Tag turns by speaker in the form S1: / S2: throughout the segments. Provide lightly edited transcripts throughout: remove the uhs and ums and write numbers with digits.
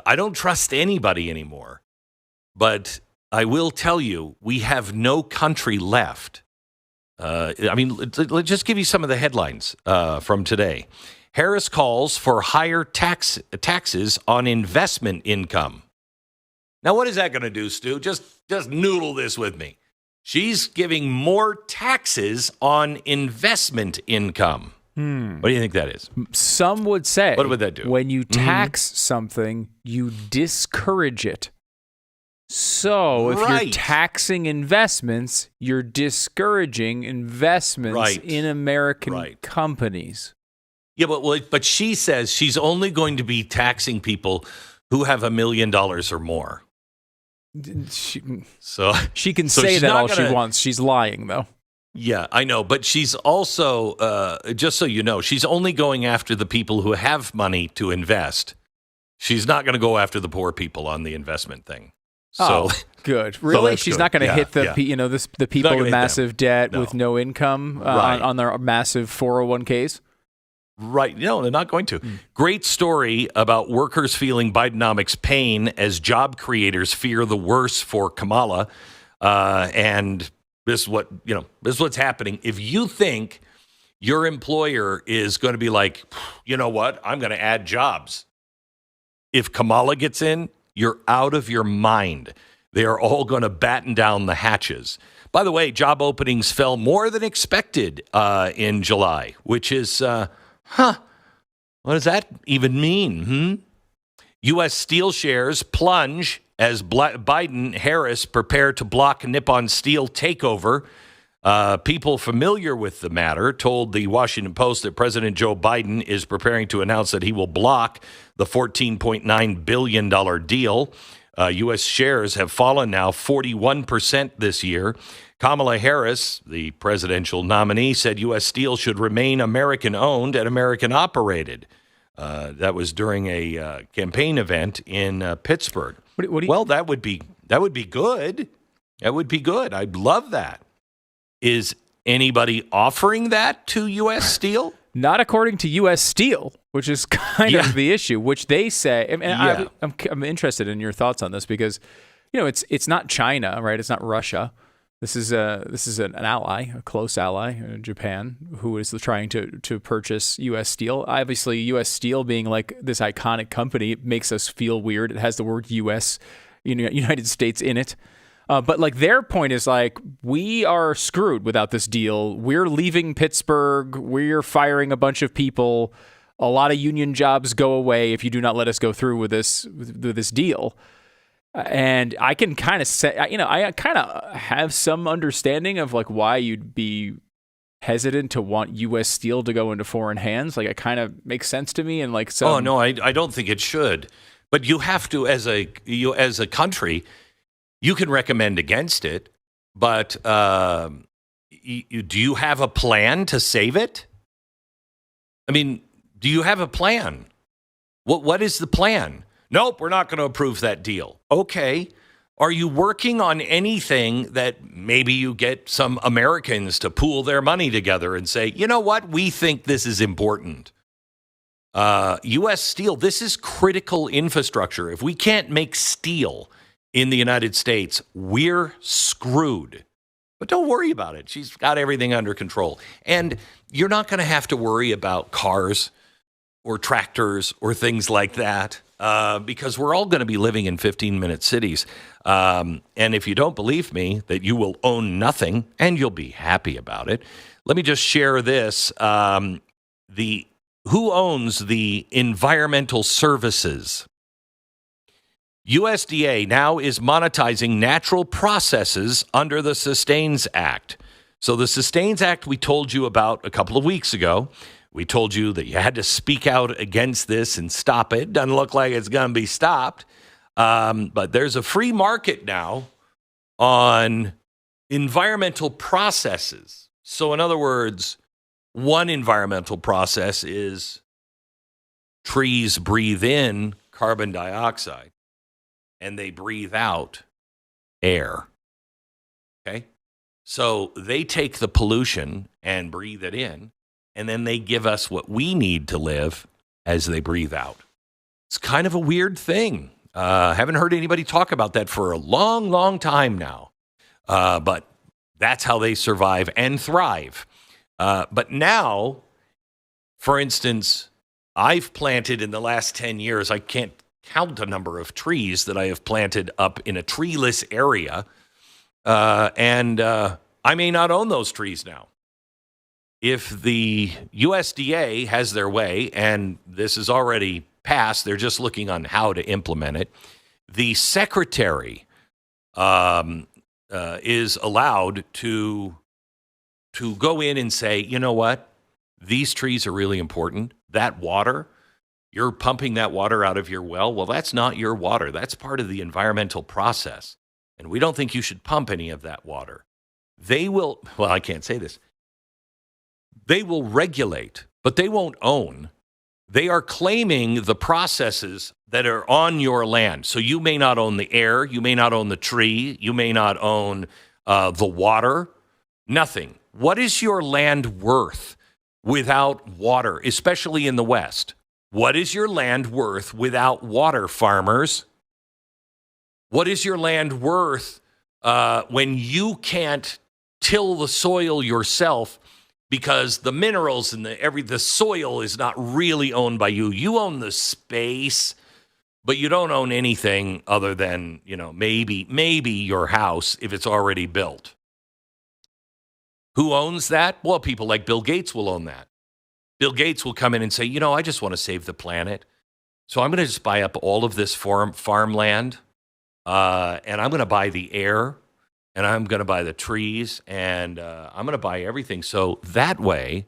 S1: I don't trust anybody anymore. But I will tell you, we have no country left. Let's just give you some of the headlines from today. Harris calls for higher taxes on investment income. Now, what is that going to do, Stu? Just noodle this with me. She's giving more taxes on investment income. What do you think that is?
S2: Some would say,
S1: what would that do?
S2: When you tax something, you discourage it. So if you're taxing investments, you're discouraging investments in American companies.
S1: Yeah, but she says she's only going to be taxing people who have $1 million or more.
S2: She can say that all she wants. She's lying, though.
S1: Yeah, I know. But she's also, just so you know, she's only going after the people who have money to invest. She's not going to go after the poor people on the investment thing. So,
S2: good. Really? She's not going to hit the people with massive debt with no income on their massive 401ks?
S1: Right. No, they're not going to. Great story about workers feeling Bidenomics pain as job creators fear the worst for Kamala. And this is what's happening. If you think your employer is going to be like, you know what, I'm going to add jobs. If Kamala gets in, you're out of your mind. They are all going to batten down the hatches. By the way, job openings fell more than expected in July, which is... what does that even mean? U.S. steel shares plunge as Biden-Harris prepare to block Nippon Steel takeover. People familiar with the matter told the Washington Post that President Joe Biden is preparing to announce that he will block the $14.9 billion deal. U.S. shares have fallen now 41% this year. Kamala Harris, the presidential nominee, said U.S. Steel should remain American-owned and American-operated. That was during a campaign event in Pittsburgh. That would be good. That would be good. I'd love that. Is anybody offering that to U.S. Steel?
S2: Not according to U.S. Steel, which is kind of the issue, which they say. I'm interested in your thoughts on this because, it's not China, right? It's not Russia. This is an ally, a close ally, Japan, who is trying to purchase U.S. Steel. Obviously, U.S. Steel being like this iconic company makes us feel weird. It has the word U.S., United States in it. But like their point is like, we are screwed without this deal. We're leaving Pittsburgh. We're firing a bunch of people. A lot of union jobs go away if you do not let us go through with this deal. And I can kind of say, I kind of have some understanding of like why you'd be hesitant to want U.S. Steel to go into foreign hands. Like it kind of makes sense to me. And like, so.
S1: Oh no, I don't think it should. But you have to, as a country, you can recommend against it. But do you have a plan to save it? I mean, do you have a plan? What is the plan? Nope, we're not going to approve that deal. Okay. Are you working on anything that maybe you get some Americans to pool their money together and say, you know what, we think this is important? U.S. Steel, this is critical infrastructure. If we can't make steel in the United States, we're screwed. But don't worry about it. She's got everything under control. And you're not going to have to worry about cars or tractors or things like that. Because we're all going to be living in 15-minute cities. And if you don't believe me that you will own nothing, and you'll be happy about it, let me just share this. Who owns the environmental services? USDA now is monetizing natural processes under the Sustains Act. So the Sustains Act we told you about a couple of weeks ago. We told you that you had to speak out against this and stop it. Doesn't look like it's going to be stopped. But there's a free market now on environmental processes. So in other words, one environmental process is trees breathe in carbon dioxide and they breathe out air. Okay? So they take the pollution and breathe it in. And then they give us what we need to live as they breathe out. It's kind of a weird thing. Haven't heard anybody talk about that for a long, long time now. But that's how they survive and thrive. But now, for instance, I've planted in the last 10 years, I can't count the number of trees that I have planted up in a treeless area. And I may not own those trees now. If the USDA has their way, and this is already passed, they're just looking on how to implement it, the secretary is allowed to go in and say, you know what, these trees are really important. That water, you're pumping that water out of your well. Well, that's not your water. That's part of the environmental process. And we don't think you should pump any of that water. They will, well, I can't say this. They will regulate, but they won't own. They are claiming the processes that are on your land. So you may not own the air, you may not own the tree, you may not own the water, nothing. What is your land worth without water, especially in the West? What is your land worth without water, farmers? What is your land worth when you can't till the soil yourself because the minerals and the soil is not really owned by you? You own the space, but you don't own anything other than, maybe your house if it's already built. Who owns that? Well, people like Bill Gates will own that. Bill Gates will come in and say, I just want to save the planet. So I'm going to just buy up all of this farmland, and I'm going to buy the air, and I'm going to buy the trees, and I'm going to buy everything. So that way,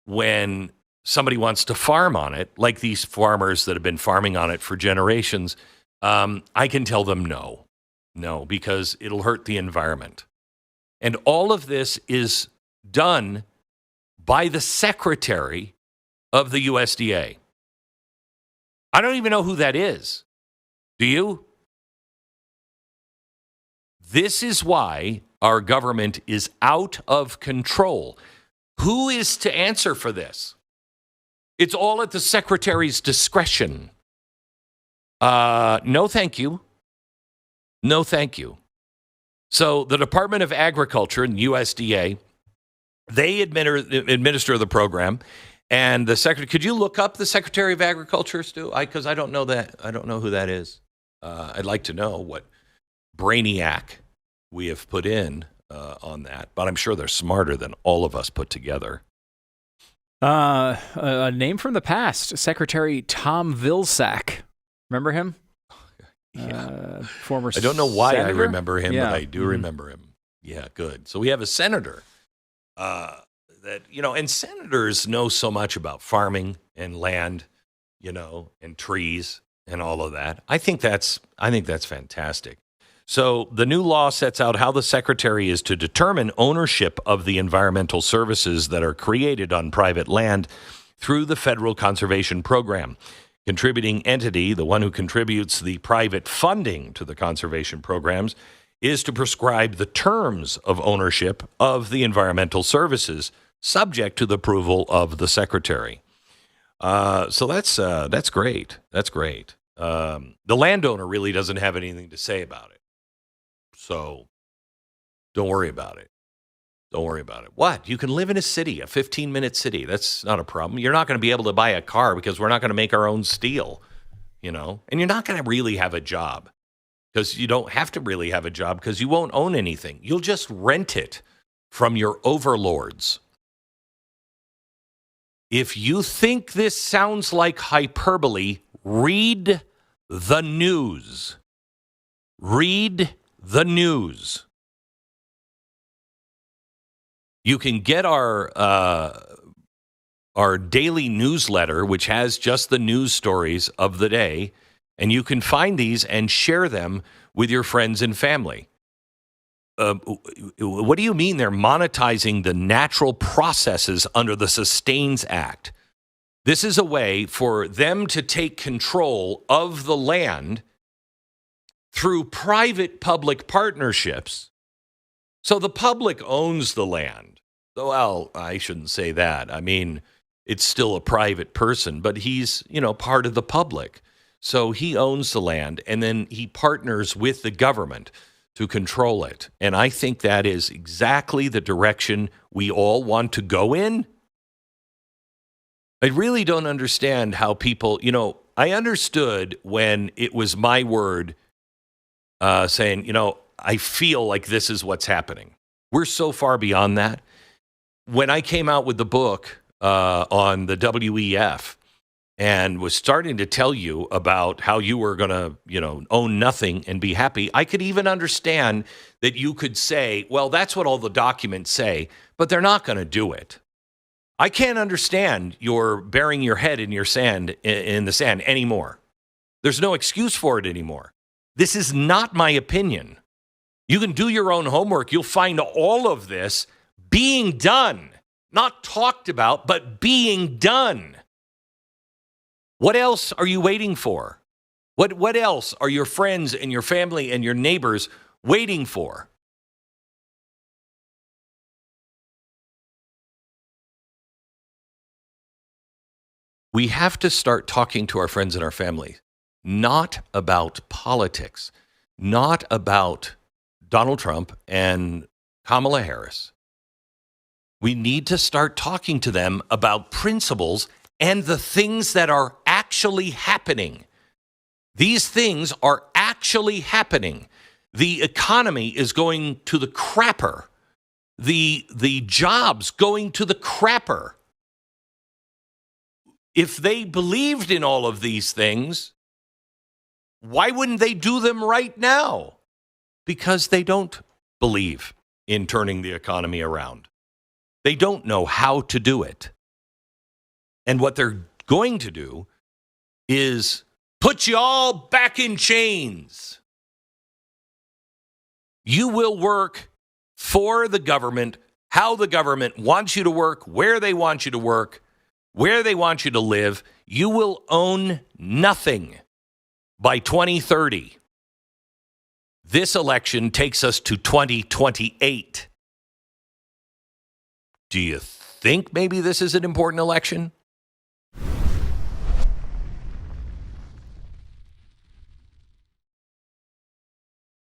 S1: when somebody wants to farm on it, like these farmers that have been farming on it for generations, I can tell them no, because it'll hurt the environment. And all of this is done by the secretary of the USDA. I don't even know who that is. Do you? This is why our government is out of control. Who is to answer for this? It's all at the secretary's discretion. No, thank you. No, thank you. So the Department of Agriculture and USDA, they administer the program. And the secretary, could you look up the Secretary of Agriculture, Stu? Because I don't know that. I don't know who that is. I'd like to know what brainiac we have put in on that. But I'm sure they're smarter than all of us put together.
S2: A name from the past, Secretary Tom Vilsack. Remember him?
S1: Yeah.
S2: Former
S1: I don't know why
S2: senator?
S1: I remember him,
S2: Yeah.
S1: but I do remember him. Yeah, good. So we have a senator that, and senators know so much about farming and land, and trees and all of that. I think that's fantastic. So the new law sets out how the secretary is to determine ownership of the environmental services that are created on private land through the federal conservation program. Contributing entity, the one who contributes the private funding to the conservation programs, is to prescribe the terms of ownership of the environmental services, subject to the approval of the secretary. So that's great. That's great. The landowner really doesn't have anything to say about it. So don't worry about it. Don't worry about it. What? You can live in a city, a 15-minute city. That's not a problem. You're not going to be able to buy a car because we're not going to make our own steel, and you're not going to really have a job because you don't have to really have a job because you won't own anything. You'll just rent it from your overlords. If you think this sounds like hyperbole, read the news. Read the news. You can get our daily newsletter, which has just the news stories of the day, and you can find these and share them with your friends and family. What do you mean they're monetizing the natural processes under the Sustains Act? This is a way for them to take control of the land through private-public partnerships. So the public owns the land. Well, I shouldn't say that. I mean, it's still a private person, but he's, part of the public. So he owns the land, and then he partners with the government to control it. And I think that is exactly the direction we all want to go in. I really don't understand how people, I understood when it was my word saying, I feel like this is what's happening. We're so far beyond that. When I came out with the book on the WEF and was starting to tell you about how you were going to, own nothing and be happy, I could even understand that you could say, well, that's what all the documents say, but they're not going to do it. I can't understand your burying your head in the sand anymore. There's no excuse for it anymore. This is not my opinion. You can do your own homework. You'll find all of this being done, not talked about, but being done. What else are you waiting for? What else are your friends and your family and your neighbors waiting for? We have to start talking to our friends and our family, not about politics, not about Donald Trump and Kamala Harris. We need to start talking to them about principles and the things that are actually happening. These things are actually happening. The economy is going to the crapper. The jobs going to the crapper. If they believed in all of these things, why wouldn't they do them right now? Because they don't believe in turning the economy around. They don't know how to do it. And what they're going to do is put you all back in chains. You will work for the government, how the government wants you to work, where they want you to work, where they want you to live. You will own nothing by 2030. This election takes us to 2028. Do you think maybe this is an important election?